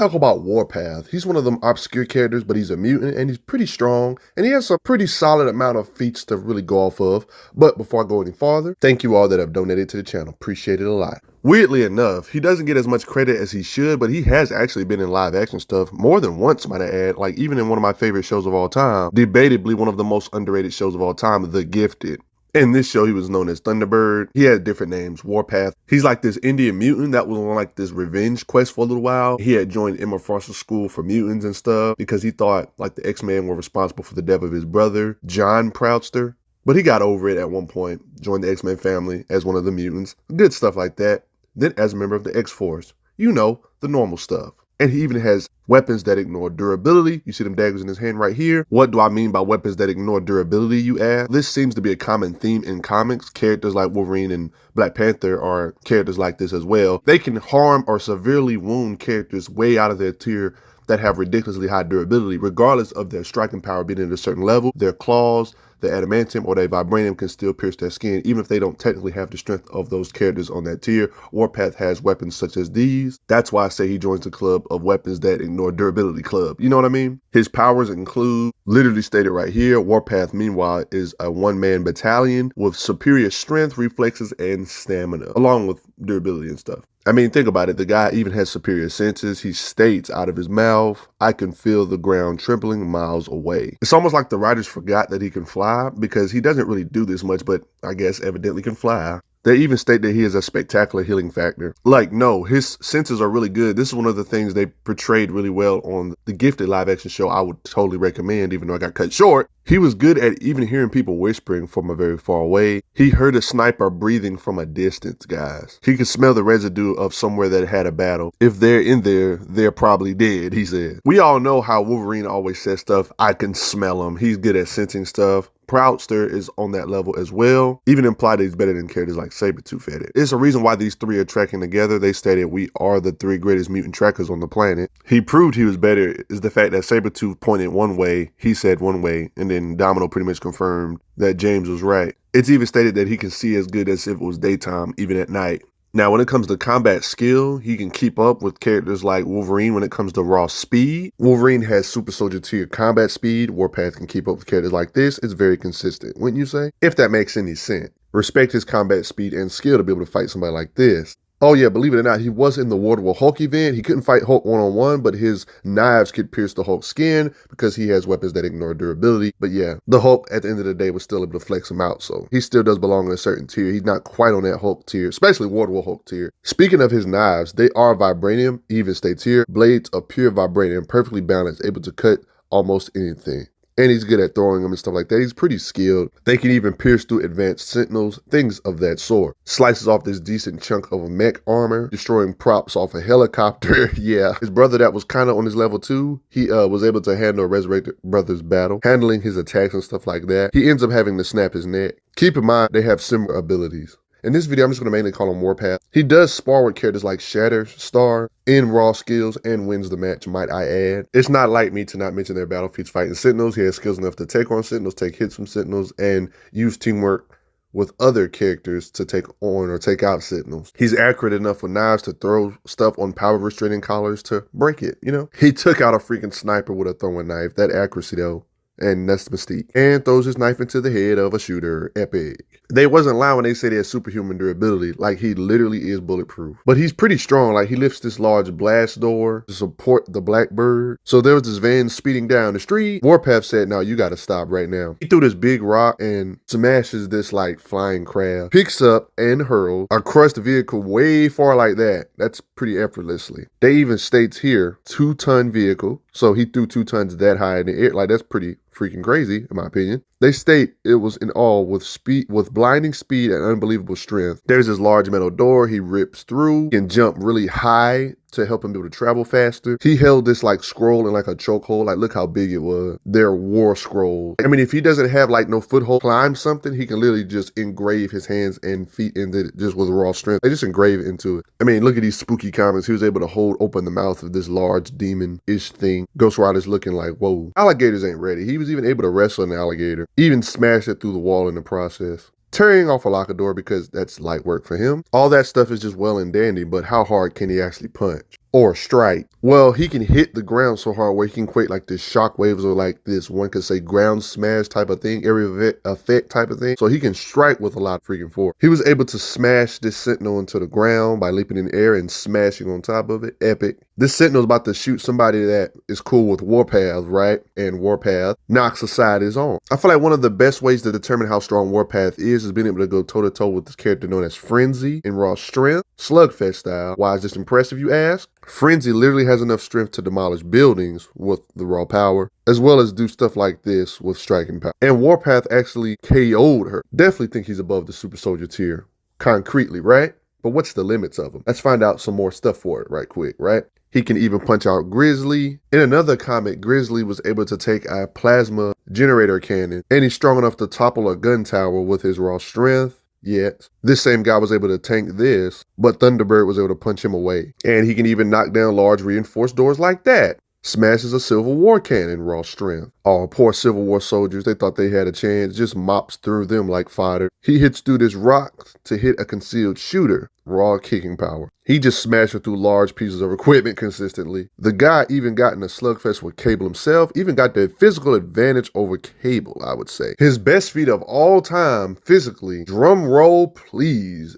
talk about Warpath. He's one of them obscure characters, but he's a mutant and he's pretty strong and he has a pretty solid amount of feats to really go off of. But before I go any farther, thank you all that have donated to the channel. Appreciate it a lot. Weirdly enough, he doesn't get as much credit as he should, but he has actually been in live action stuff more than once, might I add. Like even in one of my favorite shows of all time, debatably one of the most underrated shows of all time, The Gifted. In this show, he was known as Thunderbird. He had different names, Warpath. He's like this Indian mutant that was on like this revenge quest for a little while. He had joined Emma Frost's school for mutants and stuff because he thought like the X-Men were responsible for the death of his brother, John Proudstar. But he got over it at one point, joined the X-Men family as one of the mutants, did stuff like that. Then as a member of the X-Force, you know, the normal stuff. And he even has weapons that ignore durability. You see them daggers in his hand right here. What do I mean by weapons that ignore durability, you ask? This seems to be a common theme in comics. Characters like Wolverine and Black Panther are characters like this as well. They can harm or severely wound characters way out of their tier that have ridiculously high durability, regardless of their striking power being at a certain level. Their claws, their adamantium, or their vibranium can still pierce their skin, even if they don't technically have the strength of those characters on that tier. Warpath has weapons such as these. That's why I say he joins the club of weapons that ignore durability club. You know what I mean? His powers include, literally stated right here, Warpath, meanwhile, is a one-man battalion with superior strength, reflexes, and stamina, along with durability and stuff. I mean, think about it. The guy even has superior senses. He states out of his mouth, "I can feel the ground trembling miles away." It's almost like the writers forgot that he can fly because he doesn't really do this much, but I guess evidently can fly. They even state that he has a spectacular healing factor. Like, no, his senses are really good. This is one of the things they portrayed really well on the Gifted live action show. I would totally recommend, even though I got cut short. He was good at even hearing people whispering from a very far away. He heard a sniper breathing from a distance, guys. He could smell the residue of somewhere that had a battle. If they're in there, they're probably dead, he said. We all know how Wolverine always says stuff, "I can smell him." He's good at sensing stuff. Proudstar is on that level as well. Even implied that he's better than characters like Sabretooth at it. It's a reason why these three are tracking together. They stated we are the three greatest mutant trackers on the planet. He proved he was better is the fact that Sabretooth pointed one way, he said one way, and then Domino pretty much confirmed that James was right. It's even stated that he can see as good as if it was daytime, even at night. Now, when it comes to combat skill, he can keep up with characters like Wolverine when it comes to raw speed. Wolverine has super soldier tier combat speed. Warpath can keep up with characters like this. It's very consistent, wouldn't you say? If that makes any sense. Respect his combat speed and skill to be able to fight somebody like this. Oh yeah, believe it or not, he was in the War with Hulk event. He couldn't fight Hulk one-on-one, but his knives could pierce the Hulk's skin because he has weapons that ignore durability. But yeah, the Hulk at the end of the day was still able to flex him out, so he still does belong in a certain tier. He's not quite on that Hulk tier, especially War Hulk tier. Speaking of his knives, they are vibranium, even states here. Blades of pure vibranium, perfectly balanced, able to cut almost anything. And he's good at throwing them and stuff like that. He's pretty skilled. They can even pierce through advanced sentinels, things of that sort. Slices off this decent chunk of mech armor, destroying props off a helicopter. Yeah. His brother that was kind of on his level too, he was able to handle a resurrected brother's battle, handling his attacks and stuff like that. He ends up having to snap his neck. Keep in mind, they have similar abilities. In this video, I'm just going to mainly call him Warpath. He does spar with characters like Shatterstar in raw skills and wins the match, might I add. It's not like me to not mention their battle feats fighting Sentinels. He has skills enough to take on Sentinels, take hits from Sentinels, and use teamwork with other characters to take on or take out Sentinels. He's accurate enough with knives to throw stuff on power restraining collars to break it, you know? He took out a freaking sniper with a throwing knife. That accuracy, though. And that's the mystique. And throws his knife into the head of a shooter. Epic. They wasn't lying when they say he has superhuman durability. Like, he literally is bulletproof. But he's pretty strong. Like, he lifts this large blast door to support the Blackbird. So there was this van speeding down the street. Warpath said, "No, you gotta stop right now." He threw this big rock and smashes this, like, flying craft. Picks up and hurls a crushed vehicle way far like that. That's pretty effortlessly. They even states here, 2-ton vehicle. So he threw 2 tons that high in the air. Like, that's pretty freaking crazy, in my opinion. They state it was in all with blinding speed and unbelievable strength. There's this large metal door he rips through. He can jump really high to help him be able to travel faster. He held this like scroll in like a chokehold. Like, look how big it was. They're war scrolls. I mean, if he doesn't have like no foothold, climb something, he can literally just engrave his hands and feet into it just with raw strength. They just engrave it into it. I mean, look at these spooky comics. He was able to hold open the mouth of this large demon-ish thing. Ghost Rider's looking like, whoa. Alligators ain't ready. He was even able to wrestle an alligator. Even smash it through the wall in the process. Tearing off a locker door because that's light work for him. All that stuff is just well and dandy, but how hard can he actually punch? or strike. Well, he can hit the ground so hard where he can create like this shock waves or like this, one could say ground smash type of thing, area effect type of thing. So he can strike with a lot of freaking force. He was able to smash this Sentinel into the ground by leaping in the air and smashing on top of it. Epic. This Sentinel's about to shoot somebody that is cool with Warpath, right? And Warpath knocks aside his arm. I feel like one of the best ways to determine how strong Warpath is being able to go toe-to-toe with this character known as Frenzy in raw strength, slugfest style. Why is this impressive, you ask? Frenzy literally has enough strength to demolish buildings with the raw power, as well as do stuff like this with striking power. And Warpath actually KO'd her. Definitely think he's above the super soldier tier, concretely, right? But what's the limits of him? Let's find out some more stuff for it right quick, right? He can even punch out Grizzly. In another comic, Grizzly was able to take a plasma generator cannon, and he's strong enough to topple a gun tower with his raw strength. Yet, this same guy was able to tank this, but Thunderbird was able to punch him away. And he can even knock down large reinforced doors like that. Smashes a Civil War cannon, raw strength. Oh, poor Civil War soldiers, they thought they had a chance, just mops through them like fodder. He hits through this rock to hit a concealed shooter, raw kicking power. He just smashed through large pieces of equipment consistently. The guy even got in a slugfest with Cable himself, even got the physical advantage over Cable, I would say. His best feat of all time, physically, drum roll please.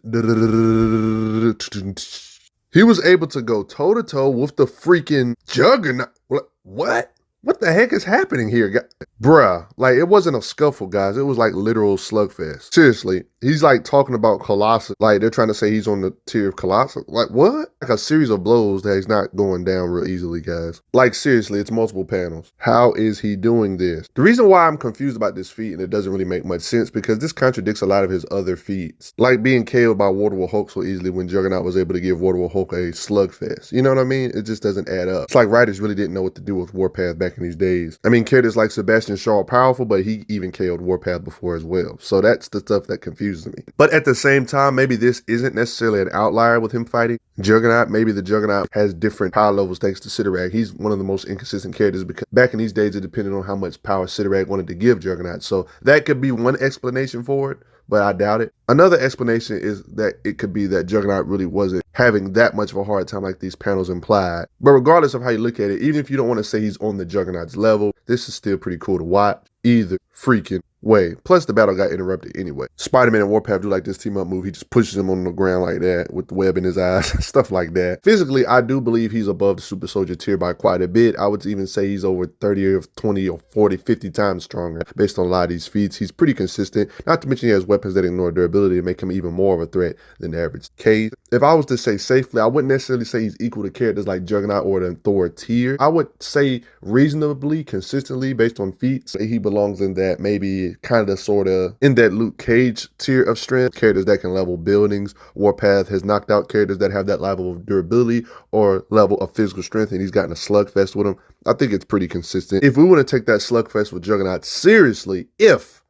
He was able to go toe-to-toe with the freaking Juggernaut. What? What the heck is happening here? Bruh, like it wasn't a scuffle, guys. It was like literal slugfest. Seriously, he's like talking about Colossus. Like they're trying to say he's on the tier of Colossus. Like what? Like a series of blows that he's not going down real easily, guys. Like seriously, it's multiple panels. How is he doing this? The reason why I'm confused about this feat, and it doesn't really make much sense, because this contradicts a lot of his other feats. Like being KO'd by Waterwall Hulk so easily when Juggernaut was able to give Waterwall Hulk a slugfest. You know what I mean? It just doesn't add up. It's like writers really didn't know what to do with Warpath back in these days. I mean, characters like Sebastian Shaw are powerful, but he even KO'd Warpath before as well. So that's the stuff that confuses me. But at the same time, maybe this isn't necessarily an outlier with him fighting Juggernaut. Maybe the Juggernaut has different power levels thanks to Sidorak. He's one of the most inconsistent characters because back in these days, it depended on how much power Sidorak wanted to give Juggernaut. So that could be one explanation for it, but I doubt it. Another explanation is that it could be that Juggernaut really wasn't having that much of a hard time like these panels implied. But regardless of how you look at it, even if you don't want to say he's on the Juggernaut's level, this is still pretty cool to watch either freaking way. Plus the battle got interrupted anyway. Spider-Man and Warpath do like this team up move. He just pushes him on the ground like that with the web in his eyes, stuff like that. Physically, I do believe he's above the super soldier tier by quite a bit. I would even say he's over 30 or 20 or 40, 50 times stronger based on a lot of these feats. He's pretty consistent. Not to mention he has weapons that ignore durability to make him even more of a threat than the average case. If I was to say safely, I wouldn't necessarily say he's equal to characters like Juggernaut or the Thor tier. I would say reasonably, consistently based on feats, he belongs in that maybe kind of sort of in that Luke Cage tier of strength, characters that can level buildings. Warpath has knocked out characters that have that level of durability or level of physical strength, and he's gotten a slugfest with them. I think it's pretty consistent. If we want to take that slugfest with Juggernaut seriously, if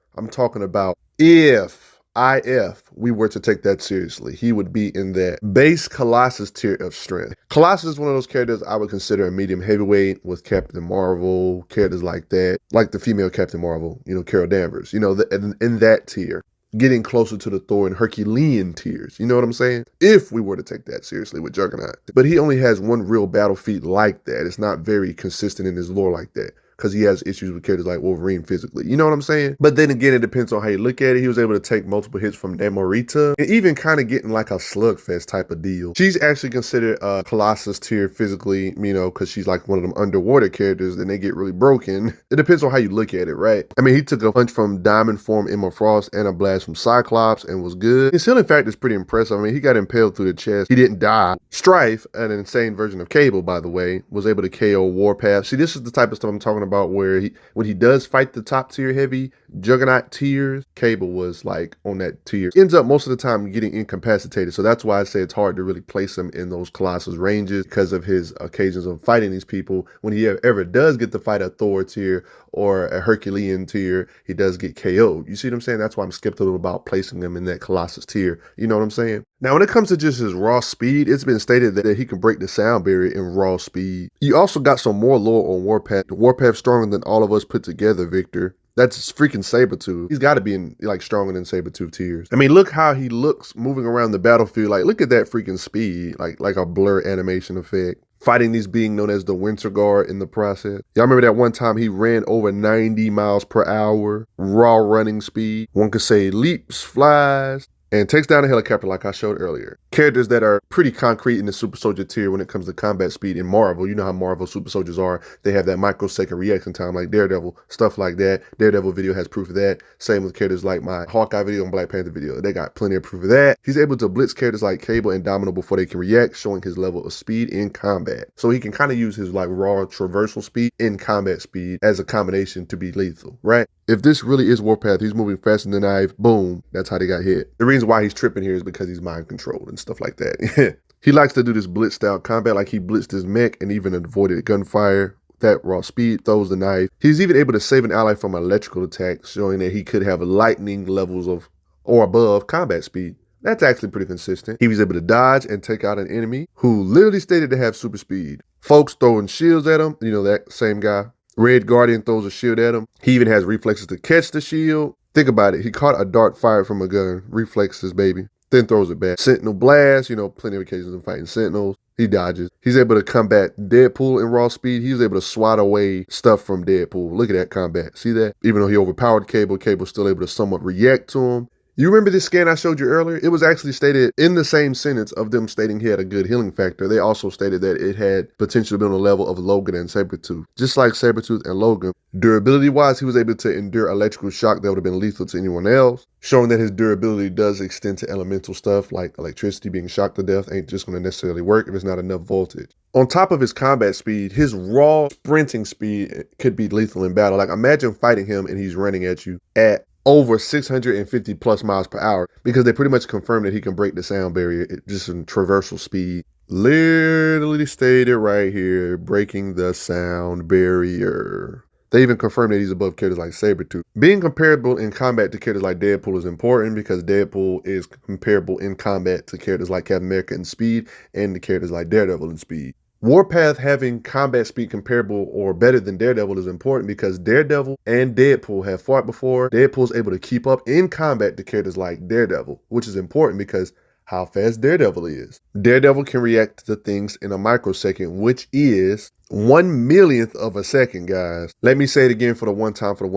we were to take that seriously, he would be in that base Colossus tier of strength. Colossus is one of those characters I would consider a medium heavyweight with Captain Marvel, characters like that, like the female Captain Marvel, you know, Carol Danvers, you know, in that tier. Getting closer to the Thor and Herculean tiers. You know what I'm saying? If we were to take that seriously with Juggernaut. But he only has one real battle feat like that. It's not very consistent in his lore like that, because he has issues with characters like Wolverine physically. You know what I'm saying? But then again, it depends on how you look at it. He was able to take multiple hits from Namorita and even kind of getting like a slugfest type of deal. She's actually considered a Colossus tier physically, you know, because she's like one of them underwater characters and they get really broken. It depends on how you look at it, right? I mean, he took a punch from Diamond Form Emma Frost and a blast from Cyclops and was good. His healing factor is pretty impressive. I mean, he got impaled through the chest. He didn't die. Strife, an insane version of Cable, by the way, was able to KO Warpath. See, this is the type of stuff I'm talking about where when he does fight the top tier heavy Juggernaut tiers, Cable was like on that tier. Ends up most of the time getting incapacitated. So that's why I say it's hard to really place him in those Colossus ranges because of his occasions of fighting these people. When he ever does get to fight a Thor tier or a Herculean tier, he does get KO'd. You see what I'm saying? That's why I'm skeptical about placing him in that Colossus tier. You know what I'm saying? Now, when it comes to just his raw speed, it's been stated that he can break the sound barrier in raw speed. You also got some more lore on Warpath. Warpath stronger than all of us put together, Victor. That's freaking Sabretooth. He's got to be in like stronger than Sabretooth tiers. I mean, look how he looks moving around the battlefield. Like, look at that freaking speed, like a blur animation effect. fighting these being known as the Winter Guard in the process. Y'all remember that one time he ran over 90 miles per hour, raw running speed. One could say leaps, flies, and takes down a helicopter like I showed earlier. Characters that are pretty concrete in the super soldier tier when it comes to combat speed in Marvel. You know how Marvel super soldiers are. They have that microsecond reaction time like Daredevil, stuff like that. Daredevil video has proof of that. Same with characters like my Hawkeye video and Black Panther video. They got plenty of proof of that. He's able to blitz characters like Cable and Domino before they can react, showing his level of speed in combat. So he can kind of use his like raw traversal speed in combat speed as a combination to be lethal, right? If this really is Warpath, he's moving faster than the knife, boom, that's how they got hit. The reason why he's tripping here is because he's mind controlled and stuff like that. He likes to do this blitz style combat, like he blitzed his mech and even avoided gunfire. That raw speed, throws the knife. He's even able to save an ally from an electrical attack, showing that he could have lightning levels of or above combat speed. That's actually pretty consistent. He was able to dodge and take out an enemy who literally stated to have super speed. Folks throwing shields at him, you know, that same guy. Red Guardian throws a shield at him. He even has reflexes to catch the shield. Think about it. He caught a dart fired from a gun. Reflexes, baby. Then throws it back. Sentinel blast, you know, plenty of occasions of fighting Sentinels. He dodges. He's able to combat Deadpool in raw speed. He was able to swat away stuff from Deadpool. Look at that combat. See that? Even though he overpowered Cable, Cable's still able to somewhat react to him. You remember this scan I showed you earlier? It was actually stated in the same sentence of them stating he had a good healing factor. They also stated that it had potential to be on the level of Logan and Sabretooth. Just like Sabretooth and Logan, durability-wise, he was able to endure electrical shock that would have been lethal to anyone else, showing that his durability does extend to elemental stuff like electricity. Being shocked to death ain't just going to necessarily work if it's not enough voltage. On top of his combat speed, his raw sprinting speed could be lethal in battle. Like imagine fighting him and he's running at you at over 650 plus miles per hour, because they pretty much confirmed that he can break the sound barrier just in traversal speed. Literally stated right here, breaking the sound barrier. They even confirmed that he's above characters like Sabretooth. Being comparable in combat to characters like Deadpool is important because Deadpool is comparable in combat to characters like Captain America in speed and to characters like Daredevil in speed. Warpath having combat speed comparable or better than Daredevil is important because Daredevil and Deadpool have fought before. Deadpool's able to keep up in combat to characters like Daredevil, which is important because how fast Daredevil is. Daredevil can react to things in a microsecond, which is 1/1,000,000th of a second, guys. Let me say it again for the one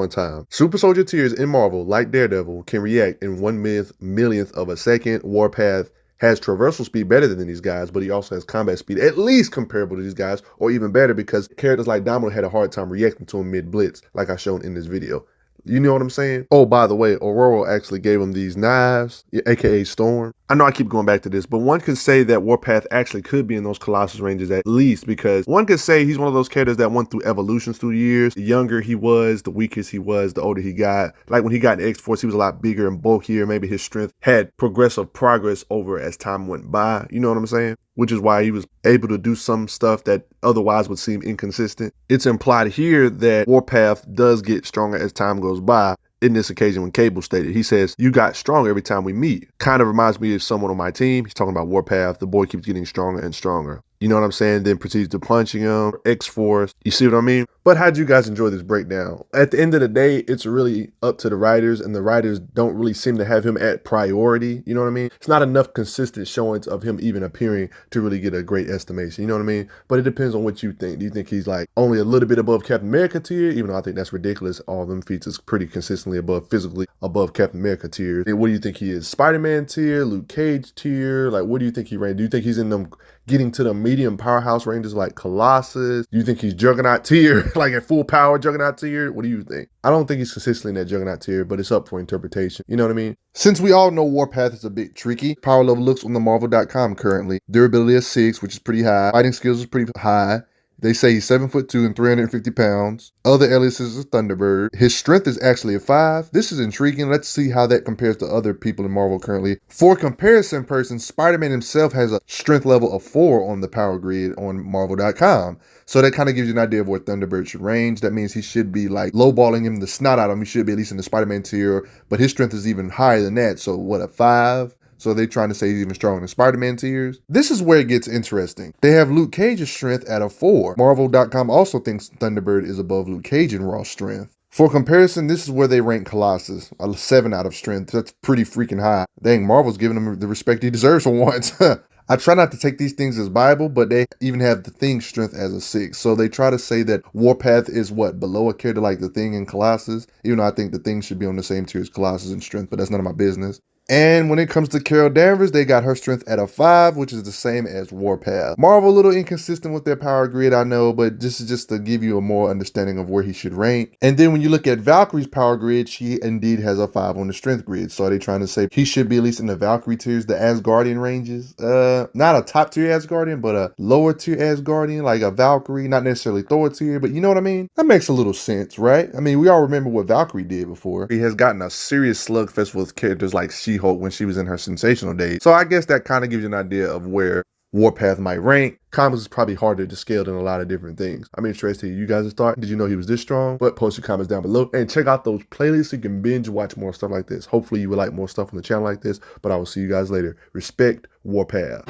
time. Super Soldier tiers in Marvel, like Daredevil, can react in 1/1,000,000th of a second. Warpath has traversal speed better than these guys, but he also has combat speed at least comparable to these guys, or even better because characters like Domino had a hard time reacting to him mid-blitz, like I shown in this video. You know what I'm saying? Oh, by the way, Aurora actually gave him these knives, aka Storm. I know I keep going back to this, but one could say that Warpath actually could be in those Colossus ranges at least, because one could say he's one of those characters that went through evolutions through years. The younger he was, the weaker he was, the older he got. Like when he got in X-Force, he was a lot bigger and bulkier. Maybe his strength had progressive progress over as time went by. You know what I'm saying? Which is why he was able to do some stuff that otherwise would seem inconsistent. It's implied here that Warpath does get stronger as time goes by. In this occasion when Cable stated, he says, "You got stronger every time we meet." Kind of reminds me of someone on my team. He's talking about Warpath. The boy keeps getting stronger and stronger. You know what I'm saying? Then proceeds to punching him, X-Force. You see what I mean? But how'd you guys enjoy this breakdown? At the end of the day, it's really up to the writers, and the writers don't really seem to have him at priority. You know what I mean? It's not enough consistent showings of him even appearing to really get a great estimation. You know what I mean? But it depends on what you think. Do you think he's like only a little bit above Captain America tier? Even though I think that's ridiculous. All of them feats is pretty consistently above, physically above Captain America tier. And what do you think he is? Spider-Man tier? Luke Cage tier? Like, what do you think he ranked? Do you think he's in them getting to the medium powerhouse ranges like Colossus? Do you think he's Juggernaut tier, like at full power Juggernaut tier? What do you think? I don't think he's consistently in that Juggernaut tier, but it's up for interpretation. You know what I mean? Since we all know Warpath is a bit tricky, power level looks on the Marvel.com currently. Durability is 6, which is pretty high. Fighting skills is pretty high. They say he's 7'2" and 350 pounds. Other aliases is Thunderbird. His strength is actually a 5. This is intriguing. Let's see how that compares to other people in Marvel currently. For comparison purposes, Spider-Man himself has a strength level of 4 on the power grid on Marvel.com. So that kind of gives you an idea of where Thunderbird should range. That means he should be like lowballing him the snot out of him. He should be at least in the Spider-Man tier, but his strength is even higher than that. So what, a 5? So they're trying to say he's even stronger than Spider-Man tiers. This is where it gets interesting. They have Luke Cage's strength at a 4. Marvel.com also thinks Thunderbird is above Luke Cage in raw strength. For comparison, this is where they rank Colossus, a 7 out of strength. That's pretty freaking high. Dang, Marvel's giving him the respect he deserves for once. I try not to take these things as Bible, but they even have the Thing strength as a 6. So they try to say that Warpath is what, below a character like the Thing in Colossus, even though I think the Thing should be on the same tier as Colossus in strength, but that's none of my business. And when it comes to Carol Danvers, they got her strength at a 5, which is the same as Warpath. Marvel a little inconsistent with their power grid, I know, but this is just to give you a more understanding of where he should rank. And then when you look at Valkyrie's power grid, she indeed has a 5 on the strength grid. So are they trying to say he should be at least in the Valkyrie tiers, the Asgardian ranges? Not a top tier Asgardian, but a lower tier Asgardian, like a Valkyrie, not necessarily Thor tier, but you know what I mean? That makes a little sense, right? I mean, we all remember what Valkyrie did before. He has gotten a serious slugfest with characters like She-Hulk when she was in her sensational days. So I guess that kind of gives you an idea of where Warpath might rank. Comics is probably harder to scale than a lot of different things. I'm interested to hear you guys' thought. Did you know he was this strong? But post your comments down below and check out those playlists so you can binge watch more stuff like this. Hopefully you will like more stuff on the channel like this, but I will see you guys later. Respect Warpath.